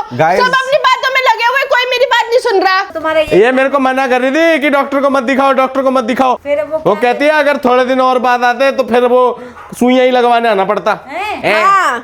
Guys, सब अपनी बातों में लगे हुए, कोई मेरी बात नहीं सुन रहा। तुम्हारे ये मेरे को मना कर रही थी कि डॉक्टर को मत दिखाओ, डॉक्टर को मत दिखाओ। फिर वो कहती है अगर थोड़े दिन और बाद आते तो फिर वो सुइयां ही लगवाने आना पड़ता है। हाँ।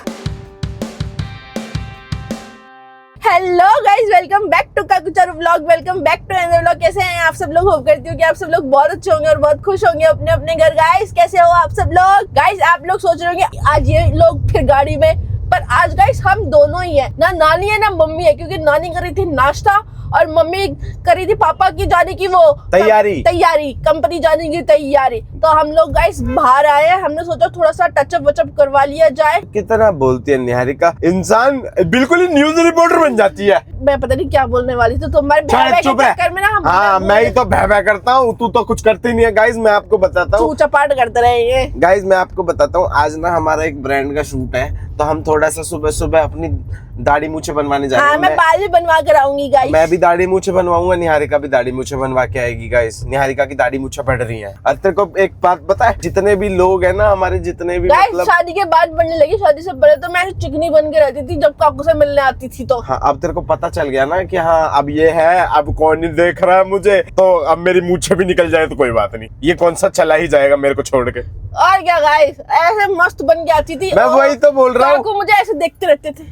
Hello guys, welcome back to Kakucharu vlog, welcome back to another vlog. कैसे हैं आप सब लोग? होप करती हूँ कि आप सब लोग बहुत अच्छे होंगे और बहुत खुश होंगे अपने अपने घर। गाइज कैसे हो आप सब लोग? गाइज आप लोग सोच रहे होंगे आज ये लोग फिर गाड़ी में, पर आज गाइज हम दोनों ही हैं, ना नानी है ना मम्मी है, क्योंकि नानी कर रही थी नाश्ता और मम्मी कर रही थी पापा की जाने की वो तैयारी कंपनी जाने की तैयारी। तो हम लोग गाइस बाहर आए हैं, हमने सोचा थोड़ा सा टचअप वचअप करवा लिया जाए। कितना बोलती है निहारिका, इंसान बिल्कुल ही न्यूज रिपोर्टर बन जाती है। मैं पता नहीं क्या बोलने वाली थी, तुम्हारे भय के चक्कर में ना हम हाँ, मैं ही तो भय करता हूँ, तू तो कुछ करती नहीं है। गाइज मैं आपको बताता हूँ, चपाट करते रहे। गाइज मैं आपको बताता हूँ, आज ना हमारा एक ब्रांड का शूट है, तो हम थोड़ा सा सुबह सुबह अपनी दाढ़ी मूछे बनवाने जा रहे हैं। हाँ, मैं बाल भी बनवा कर आऊंगी गाइस। मैं भी दाढ़ी मूछे बनवाऊंगा, निहारिका भी दाढ़ी मूछे बनवा के आएगी। गाइस निहारिका की दाढ़ी मूछे बढ़ रही हैं। और तेरे को एक बात पता है, जितने भी लोग हैं ना हमारे, जितने भी मतलब शादी के बाद बनने लगी, शादी से पहले तो मैं चिकनी बन के रहती थी जब काकू से मिलने आती थी। तो हाँ, अब तेरे को पता चल गया ना कि हाँ अब ये है, अब कौन नहीं देख रहा है मुझे, तो अब मेरी मूछे भी निकल जाए तो कोई बात नहीं, ये कौन सा चला ही जाएगा मेरे को छोड़ के। और क्या गाइस, ऐसे मस्त बन के आती थी। मैं वही तो बोल रहा हूँ, मुझे ऐसे देखते रहते थे,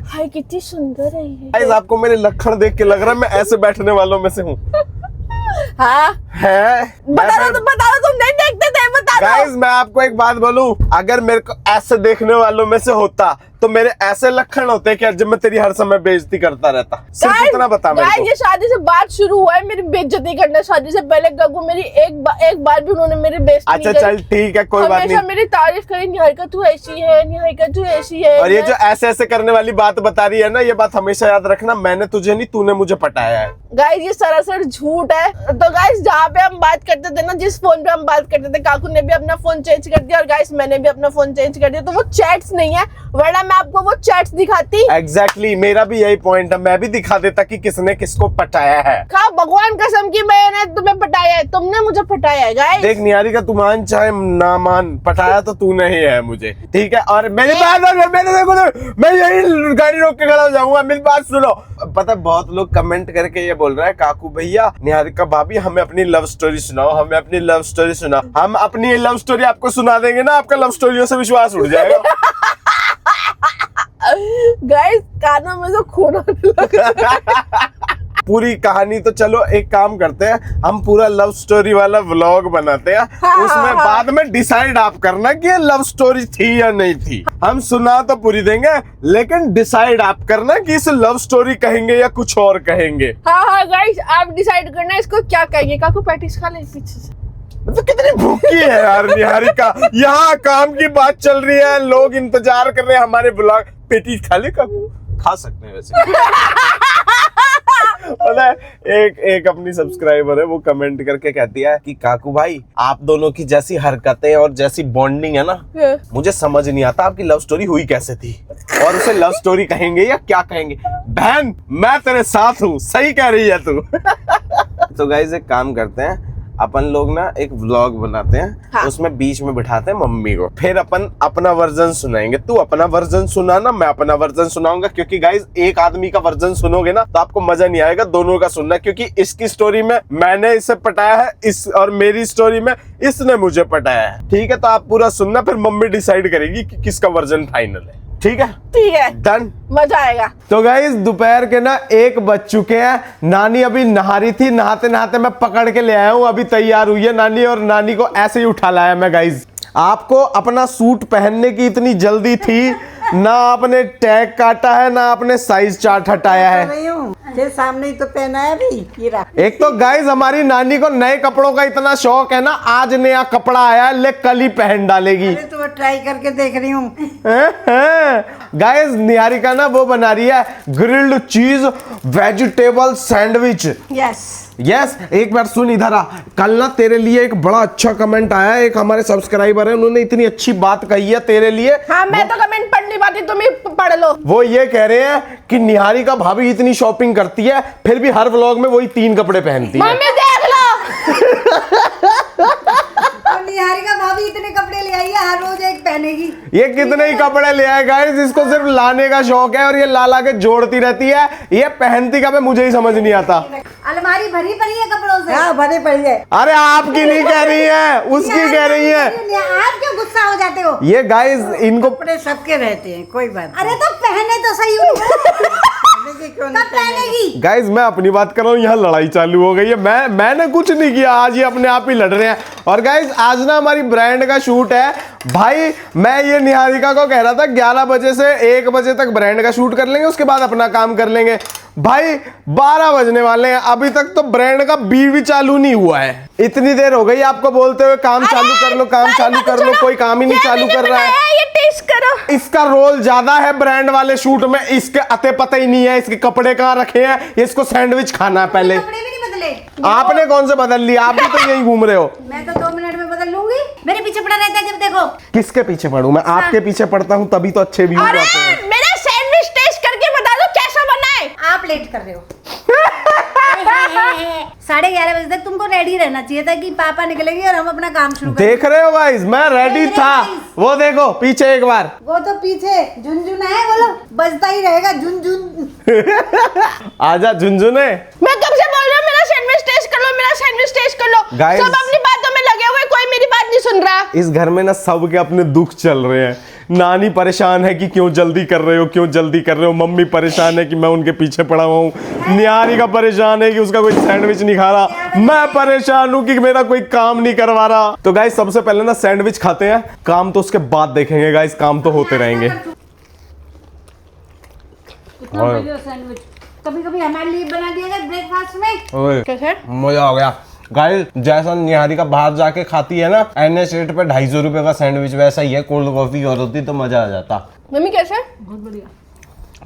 हाय कितनी सुंदर है ये। गाइस आपको मेरे लक्षण देख के लग रहा है मैं ऐसे बैठने वालों में से हूँ। हाँ है, बता दो तुम नहीं देखते थे, बता दो। गाइस मैं आपको एक बात बोलूं, अगर मेरे को ऐसे देखने वालों में से होता तो मेरे ऐसे लक्षण होते क्या जब मैं तेरी हर समय बेइज्जती करता रहता? सिर्फ इतना बता मेरे को। ये शादी से बात शुरू हुआ है मेरी बेइज्जती करना। शादी से पहले गगू मेरी एक बार भी उन्होंने मेरी बेइज्जती अच्छा चल ठीक है, कोई बात नहीं। हमेशा मेरी तारीफ करी, निहारिका तू ऐसी है, निहारिका तू ऐसी है। और ये जो ऐसे ऐसे करने वाली बात बता रही है ना, ये बात हमेशा याद रखना, मैंने तुझे नहीं, तूने मुझे पटाया है। गाइस ये सरासर झूठ है। तो गाइस जहाँ पे हम बात करते थे ना, जिस फोन पे हम बात करते थे, काकू ने भी अपना फोन चेंज कर दिया और गाइस मैंने भी अपना फोन चेंज कर दिया। तो वो चैट्स नहीं है, वरना मैं आपको वो चैट्स दिखाती। एग्जैक्टली, मेरा भी यही पॉइंट है, मैं भी दिखा देता कि किसने किसको पटाया है। खा भगवान कसम की मैंने तुम्हें पटाया है, तुमने मुझे पटाया है। गाइस देख निहारिका, तू मान चाहे ना मान, पटाया तो तूने ही है मुझे, ठीक है? और मेरी बात मैं यही गाड़ी रोक के खड़ा हो जाऊंगा, मेरी बात सुनो। पता बहुत लोग कमेंट करके ये बोल रहा है, काकू भैया, निहारिका भाभी हमें अपनी लव स्टोरी सुनाओ, हमें अपनी लव स्टोरी सुनाओ। हम अपनी लव स्टोरी आपको सुना देंगे ना, आपका लव स्टोरियों से विश्वास उड़ जाएगा। गाइस कानों में तो खून आने लगा। पूरी कहानी तो चलो एक काम करते हैं, हम पूरा लव स्टोरी वाला व्लॉग बनाते हैं। उसमें बाद में डिसाइड आप करना कि ये लव स्टोरी थी या नहीं थी। हम सुना तो पूरी देंगे, लेकिन डिसाइड आप करना कि इसे लव स्टोरी कहेंगे या कुछ और कहेंगे। हाँ गाइस आप डिसाइड करना इसको क्या कहेंगे। काकू पैटिस खा ले पीछे से। तो कितनी भूखी है यार निहारिका, यहाँ काम की बात चल रही है, लोग इंतजार कर रहे हैं हमारे ब्लॉग। पेटी खा ले काकू, खा सकते हैं वैसे। पता है एक अपनी सब्सक्राइबर है, वो कमेंट करके कहती है कि काकू भाई आप दोनों की जैसी हरकतें और जैसी बॉन्डिंग है ना, मुझे समझ नहीं आता आपकी लव स्टोरी हुई कैसे थी, और उसे लव स्टोरी कहेंगे या क्या कहेंगे। बहन मैं तेरे साथ हूँ, सही कह रही है तू। तो गाइस एक काम करते हैं, अपन लोग ना एक व्लॉग बनाते हैं। हाँ। उसमें बीच में बिठाते हैं मम्मी को, फिर अपन अपना वर्जन सुनाएंगे। तू अपना वर्जन सुनाना, मैं अपना वर्जन सुनाऊंगा, क्योंकि गाइस एक आदमी का वर्जन सुनोगे ना तो आपको मजा नहीं आएगा, दोनों का सुनना। क्योंकि इसकी स्टोरी में मैंने इसे पटाया है, इस और मेरी स्टोरी में इसने मुझे पटाया है, ठीक है? तो आप पूरा सुनना, फिर मम्मी डिसाइड करेगी कि किसका वर्जन फाइनल है, ठीक है? ठीक है, डन, मजा आएगा। तो गाइस दोपहर के ना 1 बज चुके हैं, नानी अभी नहा रही थी, नहाते नहाते मैं पकड़ के ले आया हूँ, अभी तैयार हुई है नानी, और नानी को ऐसे ही उठा लाया मैं। गाइस आपको अपना सूट पहनने की इतनी जल्दी थी ना, आपने टैग काटा है ना आपने साइज चार्ट हटाया है। फिर सामने ही तो पहना है अभी ये रहा। एक तो गाइस हमारी नानी को नए कपड़ों का इतना शौक है ना, आज नया कपड़ा आया ले कल ही पहन डालेगी। अरे तो ट्राई करके देख रही हूँ। गाइस निहारिका ना वो बना रही है ग्रिल्ड चीज वेजिटेबल सैंडविच। यस एक बार सुन इधर आ, कल ना तेरे लिए एक बड़ा अच्छा कमेंट आया है, एक हमारे सब्सक्राइबर है, उन्होंने इतनी अच्छी बात कही है तेरे लिए। हाँ मैं तो कमेंट पढ़ नहीं पाती, तुम ही पढ़ लो। वो ये कह रहे हैं कि निहारिका भाभी इतनी शॉपिंग करती है, फिर भी हर व्लॉग में वही 3 कपड़े पहनती है। मम्मी देख लो। निहारिका भाभी इतने कपड़े ले आई है, हर रोज एक पहनेगी। ये कितने ही कपड़े ले आए गाइस, इसको सिर्फ लाने का शौक है और ये ला के जोड़ती रहती है। ये पहनती कब है मुझे ही समझ नहीं आता। अलमारी भरी पड़ी है कपड़ों से। हाँ भरे पड़ी है। अरे आपकी नहीं कह रही है, उसकी कह रही है। आप क्यों गुस्सा हो जाते हो? ये गाइस इनको कपड़े सबके रहते हैं, कोई बात अरे तो पहने तो सही उनको। नहीं, क्यों कब नहीं पहनेगी? पहनेगी? गाइस मैं अपनी बात कर रहा हूँ, यहाँ लड़ाई चालू हो गई है। मैंने कुछ नहीं किया, आज ये अपने आप ही लड़ रहे हैं। और गाइस आज ना हमारी ब्रांड का शूट है भाई। मैं ये निहारिका को कह रहा था 11 बजे से 1 बजे तक ब्रांड का शूट कर लेंगे, उसके बाद अपना काम कर लेंगे। भाई 12 बजने वाले हैं, अभी तक तो ब्रांड का भी चालू नहीं हुआ है। इतनी देर हो गई आपको बोलते हुए काम चालू कर लो, काम चालू कर लो, कोई काम ही नहीं चालू कर रहा है। ये टेस्ट करो। इसका रोल ज्यादा है ब्रांड वाले शूट में, इसके अते पता ही नहीं है इसके कपड़े कहाँ रखे हैं। इसको सैंडविच खाना है पहले। कपड़े भी नहीं बदले। आपने कौन से बदल लिया? आप भी तो यही घूम रहे हो। मैं तो 2 मिनट में बदल लूंगी। मेरे पीछे पड़ा रहता है जब देखो। किसके पीछे पड़ूं मैं? आपके पीछे पड़ता हूँ तभी तो अच्छे व्यूज अरे आते हैं। मेरा सैंडविच टेस्ट करके बता दो कैसा बना है। आप लेट कर रहे हो। 11:30 बजे तक तुमको रेडी रहना चाहिए था कि पापा निकलेंगे और हम अपना काम शुरू करेंगे। देख रहे हो गाइस, मैं रेडी देख रहे था। हो guys? वो देखो पीछे एक बार। वो तो पीछे झुनझुन है, बोलो बजता ही रहेगा झुनझुन। आजा झुनझुने। मैं कब से बोल रहा हूँ मेरा सैंडविच टेस्ट कर लो, मेरा सैंडविच टेस्ट कर लो। Guys- सब अपनी बातों में लगे हुए, कोई मेरी बात नहीं सुन रहा। इस घर में ना सबके अपने दुख चल रहे हैं। नानी परेशान है कि क्यों जल्दी कर रहे हो, क्यों जल्दी कर रहे हो। मम्मी परेशान है कि मैं उनके पीछे पड़ा हुआ हूँ। निहारिका परेशान है कि उसका कोई सैंडविच नहीं खा रहा। मैं परेशान हूँ कि मेरा कोई काम नहीं करवा रहा। तो गाइस सबसे पहले ना सैंडविच खाते हैं, काम तो उसके बाद देखेंगे गाइस, काम तो होते रहेंगे। सैंडविच कभी कभी हमारे लिए बना दिया जाए ब्रेकफास्ट में। ओए कैसे? मजा आ गया गाइस। जैसा निहारिका बाहर जाके खाती है ना NH रेट पे 250 रुपए का सैंडविच, वैसा ही है। कोल्ड कॉफी और होती तो मजा आ जाता। मम्मी कैसे? बहुत बढ़िया।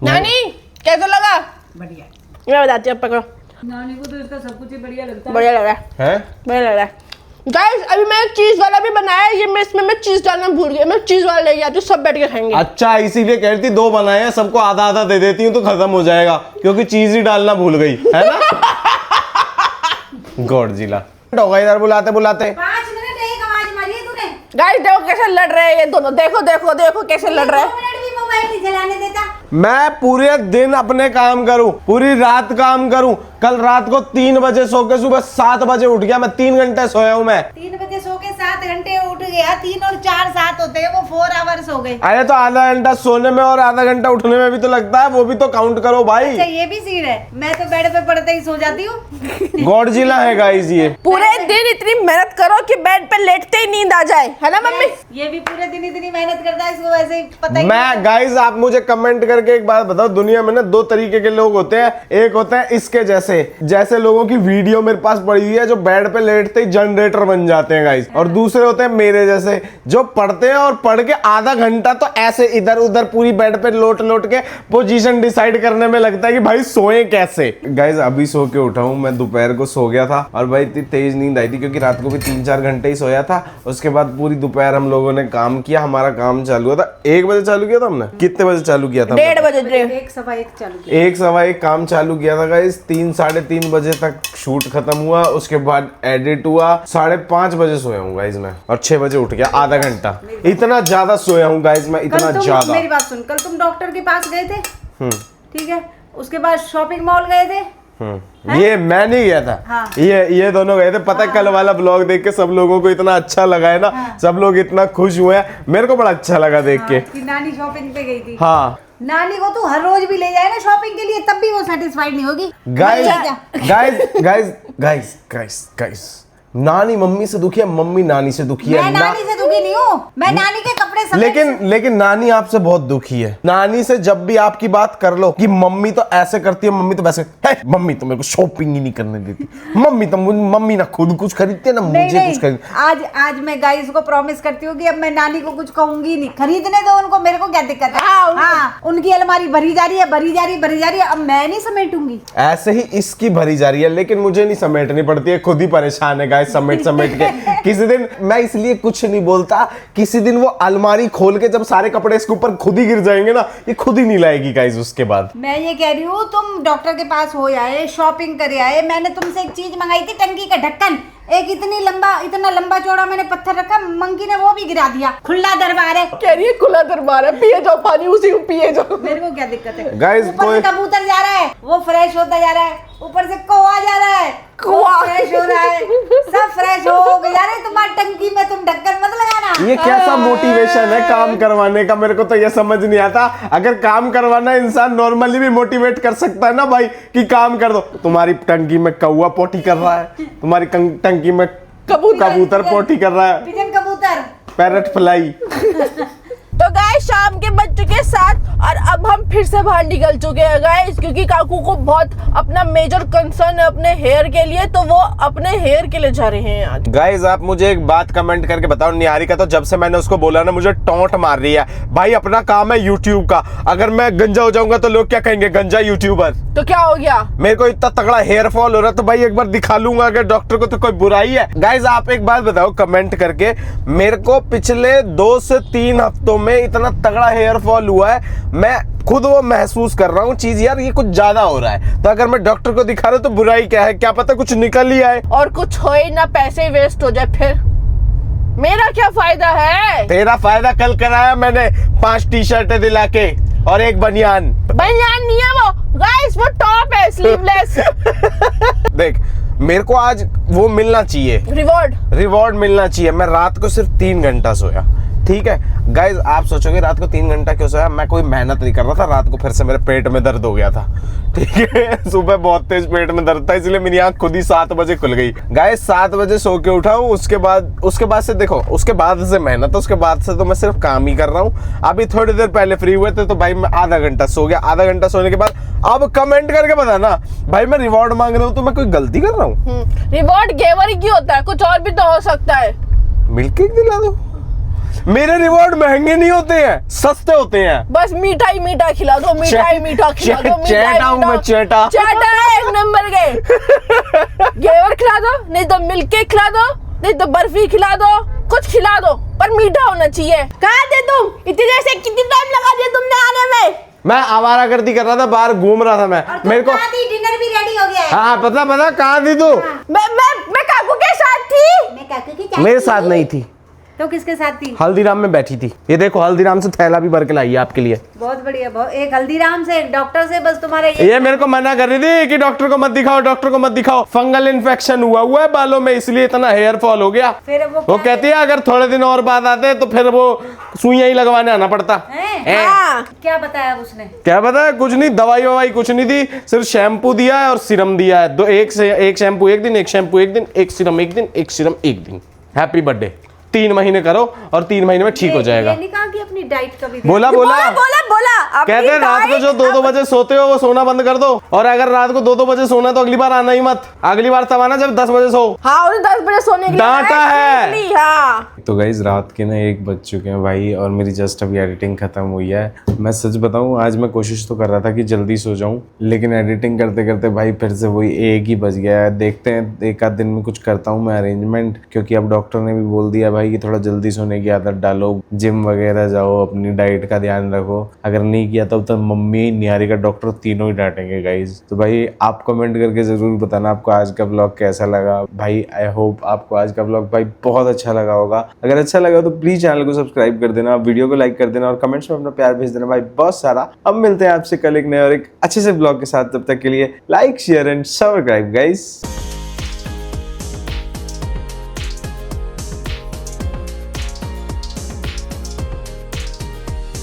नानी कैसा लगा? बढ़िया। मैं बताती हूँ, पकड़ो। नानी को तो इसका सब कुछ ही बढ़िया लगता है। बढ़िया लग रहा है, है बढ़िया लग रहा है। गाइस अभी मैं चीज वाला भी बनाया है, ये मैं इसमें मैं चीज डालना भूल गई। मैं चीज वाला लेके आती हूँ, सब बैठ के खाएंगे। अच्छा, इसीलिए कह रही थी 2 बनाए हैं, सबको आधा आधा दे देती हूँ तो खत्म हो जाएगा, क्योंकि चीज ही डालना भूल गई है ना। गॉडजिला होगा इधर बुलाते बुलाते। 5 मिनट एक आवाज मारी है तूने। गाइस देखो कैसे लड़ रहे हैं ये दोनों, देखो देखो देखो कैसे लड़ रहे 2 हैं। मिनट भी मोबाइल नहीं चलाने देता। मैं पूरे दिन अपने काम करूं, पूरी रात काम करूं। कल रात को 3 बजे सो के सुबह 7 बजे उठ गया मैं। 3 घंटे सोया हूं मैं। 3 बजे सो के 7 घंटे उठ गया। 3 और 4 7 होते हैं, वो 4 आवर्स हो गए। अरे तो आधा घंटा सोने में और आधा घंटा उठने में भी तो लगता है, वो भी तो काउंट करो भाई। अच्छा ये भी सीन है। मैं तो बेड पे पड़ते ही सो जाती हूँ। गॉडजिला है गाइस ये। पूरे दिन इतनी मेहनत करो कि बेड पे लेटते ही नींद आ जाए, है ना मम्मी? ये भी पूरे दिन इतनी मेहनत करता है, इसको वैसे ही पता ही नहीं। मैं गाइस आप मुझे कमेंट करके एक बात बताओ, दुनिया में ना 2 तरीके के लोग होते हैं। एक होते हैं इसके जैसे लोगों की वीडियो मेरे पास पड़ी हुई है, जो बेड पे लेटते ही जनरेटर बन जाते हैं गाइस। और दूसरे होते हैं मेरे जैसे, जो पढ़ते हैं और पढ़ के आधा घंटा तो ऐसे इधर उधर पूरी बेड पे लोट के पोजीशन डिसाइड करने में लगता है कि भाई सोए कैसे। गाइस अभी सो के उठा हूं मैं, दोपहर को सो गया था और भाई इतनी तेज नींद आई थी क्योंकि रात को भी 3-4 घंटे ही सोया था। उसके बाद पूरी दोपहर हम लोगों ने काम किया। हमारा काम चालू हुआ था 1 बजे चालू किया था हमने। कितने बजे चालू किया था? 1:30 बजे। 1:15 चालू किया। 1:15 काम चालू किया था गाइस। 3-3:30 बजे तक शूट खत्म हुआ। उसके बाद एडिट हुआ। 5:30 बजे सोया हूँ गाइस मैं, और 6 बजे उठ गया। आधा घंटा इतना ज्यादा सोया हूँ गाइस मैं, इतना कल तुम ज्यादा। मेरी बात सुन, कल तुम डॉक्टर के पास गए थे, ठीक है? उसके बाद शॉपिंग मॉल गए थे। ये मैं नहीं गया था। हाँ। ये दोनों गए थे। पता है कल वाला ब्लॉग देख के सब लोगों को इतना अच्छा लगा है ना। सब लोग इतना खुश हुए हैं, मेरे को बड़ा अच्छा लगा देख के। कि नानी शॉपिंग पे गई थी। हाँ नानी को तू हर रोज भी ले जाए ना शॉपिंग के लिए, तब भी वो सेटिस्फाइड नहीं होगी। गाइस अच्छा। गाइस नानी मम्मी से दुखी है, मम्मी नानी से दुखी है। मैं नानी से दुखी नहीं हूँ, मैं नानी के कपड़े सब लेकिन नानी आपसे बहुत दुखी है। नानी से जब भी आपकी बात कर लो कि मम्मी तो ऐसे करती है, मम्मी तो वैसे है, मम्मी तो मेरे को शॉपिंग ही नहीं करने देती, मम्मी ना खुद कुछ खरीदती है ना मुझे कुछ खरीद। आज मैं गाइस को प्रॉमिस करती हूँ कि अब मैं नानी को कुछ कहूंगी नहीं। खरीदने दो उनको, मेरे को क्या दिक्कत है। हाँ, उनकी अलमारी भरी जा रही है, भरी जा रही है। अब मैं नहीं समेटूंगी। ऐसे ही इसकी भरी जा रही है, लेकिन मुझे नहीं समेटनी पड़ती है, खुद ही परेशान है गाइस। गाइस समेट के। किसी दिन मैं इसलिए कुछ नहीं बोलता, किसी दिन वो अलमारी खोल के जब सारे कपड़े इसके ऊपर खुद ही गिर जाएंगे ना, ये खुद ही नहीं लाएगी गाइस उसके बाद। मैं ये कह रही हूँ तुम डॉक्टर के पास हो आए, शॉपिंग करे आए, मैंने तुमसे एक चीज मंगाई थी, टंकी का ढक्कन, एक इतना लंबा चौड़ा मैंने पत्थर रखा, मंकी ने वो भी गिरा दिया। खुला दरबार है, कह रही है खुला दरबार है, पिए जाओ पानी, उसी को पिए जाओ। मेरे को क्या दिक्कत है? गाइस ऊपर से कबूतर जा रहा है, वो फ्रेश होता जा रहा है, ऊपर से कौवा जा रहा है, कौवा फ्रेश हो रहा है, सब फ्रेश हो गया रे। तुम्हारी टंकी में तुम ढक्कन मत लगाना। ये कैसा मोटिवेशन है काम करवाने का, मेरे को तो ये समझ नहीं आता। अगर काम करवाना इंसान नॉर्मली भी मोटिवेट कर सकता है ना भाई कि काम कर दो। तुम्हारी टंकी में कौवा पोटी कर रहा है, तुम्हारी टंकी में कबूतर पोटी कर रहा है, पिजन कबूतर, पैरट फ्लाई। तो गाइस शाम के बज चुके 7 और अब हम फिर से बाहर निकल चुके हैं गाइस, क्योंकि काकू को बहुत अपना मेजर कंसर्न है अपने हेयर के लिए, तो वो अपने हेयर के लिए जा रहे हैं आज। गाइस आप मुझे एक बात कमेंट करके बताओ, निहारिका तो जब से मैंने उसको बोला ना मुझे टोंट मार रही है। भाई अपना काम है यूट्यूब का, अगर मैं गंजा हो जाऊंगा तो लोग क्या कहेंगे, गंजा यूट्यूबर। तो क्या हो गया? मेरे को इतना तगड़ा हेयर फॉल हो रहा है तो भाई एक बार दिखा लूंगा, अगर डॉक्टर को तो कोई बुराई है। गाइस आप एक बात बताओ कमेंट करके, मेरे को पिछले 2 से 3 हफ्तों में इतना तगड़ा हेयर फॉल हुआ है, मैं खुद वो महसूस कर रहा हूँ चीज, यार ये कुछ ज्यादा हो रहा है। तो अगर मैं डॉक्टर को दिखा रहा हूँ तो बुराई क्या है, क्या पता कुछ निकल ही आए और कुछ हो ही ना, पैसे वेस्ट हो जाए, फिर मेरा क्या फायदा है? तेरा फायदा कल कराया मैंने 5 टी-शर्टें दिला के और एक बनियान नहीं है वो गाइस, वो टॉप है स्लीवलेस। देख मेरे को आज वो मिलना चाहिए, रिवॉर्ड मिलना चाहिए। मैं रात को सिर्फ 3 घंटा सोया, ठीक है गाइज। आप सोचोगे रात को 3 घंटा क्यों सोया, मैं कोई मेहनत नहीं कर रहा था, रात को फिर से मेरे पेट में दर्द हो गया था, ठीक है। सुबह बहुत तेज पेट में दर्द था, इसलिए मेरी आंख खुद ही 7 बजे खुल गई। गाइज 7 बजे सो के उठा हूँ, उसके बाद से देखो, उसके बाद से मेहनत, उसके बाद से तो मैं सिर्फ काम ही कर रहा हूँ। अभी थोड़ी देर पहले फ्री हुए थे तो भाई मैं आधा घंटा सो गया। आधा घंटा सोने के बाद अब कमेंट करके बताना भाई मैं रिवॉर्ड मांग रहा हूँ तो मैं कोई गलती कर रहा हूँ? रिवॉर्ड गेवर ही क्यों होता है, कुछ और भी तो हो सकता है। मिल्क केक दिला दो। मेरे रिवॉर्ड महंगे नहीं होते हैं, सस्ते होते हैं। बस मीठा खिला दो, मीठा खिला दो। चेटा हूँ मैं, चेटा एक नंबर के। गेवर खिला दो, नहीं तो मिल्क केक खिला दो, नहीं तो बर्फी खिला दो, कुछ खिला दो पर मीठा होना चाहिए। कहाँ थे तुम? इतनी देर से कितनी टाइम लगा दिया तुमने आने में? मैं आवारागर्दी कर रहा था, बाहर घूम रहा था मैं। मेरे को डिनर भी रेडी हो गया है। हाँ पता कहाँ थी तू? मैं काकू के साथ थी। मैं काकू के साथ मेरे साथ नहीं थी। तो किसके साथ थी? हल्दीराम में बैठी थी। ये देखो हल्दीराम से थैला भी भर के लाई है आपके लिए। बहुत बढ़िया, एक हल्दीराम से, एक डॉक्टर से, बस तुम्हारे ये मेरे को मना कर रही थी कि डॉक्टर को मत दिखाओ, फंगल इन्फेक्शन हुआ है बालों में, इसलिए इतना हेयर फॉल हो गया। फिर वो कहती है अगर थोड़े दिन और बाद आते तो फिर वो सुइयां ही लगवाने आना पड़ता। हाँ। क्या बताया उसने? क्या बताया, कुछ नहीं, दवाई कुछ नहीं दी, सिर्फ शैम्पू दिया है और सीरम दिया है। एक शैम्पू एक दिन, एक शैम्पू एक दिन, एक सीरम एक दिन, एक सीरम एक दिन। Happy birthday. 3 महीने करो और 3 महीने में ठीक हो जाएगा। ये नहीं कहा कि अपनी डाइट का भी बोला कहते हैं रात को जो 2-2 बजे सोते हो वो सोना बंद कर दो, और अगर रात को 2-2 बजे सोना तो अगली बार आना ही मत। अगली बार तब आना जब 10 बजे सो। हाँ, उन्हें 10 बजे सोने के लिए डांटा है। हाँ। तो गाइज रात के ना 1 बज चुके हैं भाई, और मेरी जस्ट अभी एडिटिंग खत्म हुई है। मैं सच बताऊं आज मैं कोशिश तो कर रहा था कि जल्दी सो जाऊं, लेकिन एडिटिंग करते करते भाई फिर से वही 1 ही बज गया है। देखते हैं 1 आध दिन में कुछ करता हूं मैं अरेंजमेंट, क्योंकि अब डॉक्टर ने भी बोल दिया भाई कि थोड़ा जल्दी सोने की आदत डालो, जिम वगैरह जाओ, अपनी डाइट का ध्यान रखो। अगर नहीं किया तब तो मम्मी, निहारिका, डॉक्टर तीनों ही डांटेंगे गाइज। तो भाई आप कमेंट करके जरूर बताना आपको आज का व्लॉग कैसा लगा। भाई आई होप आपको आज का व्लॉग भाई बहुत अच्छा लगा होगा। अगर अच्छा लगा तो प्लीज चैनल को सब्सक्राइब कर देना, वीडियो को लाइक कर देना और कमेंट्स में अपना प्यार भेज देना भाई बहुत सारा। अब मिलते हैं आपसे कल एक नए और एक अच्छे से व्लॉग के साथ, तब तक के लिए like share and subscribe guys.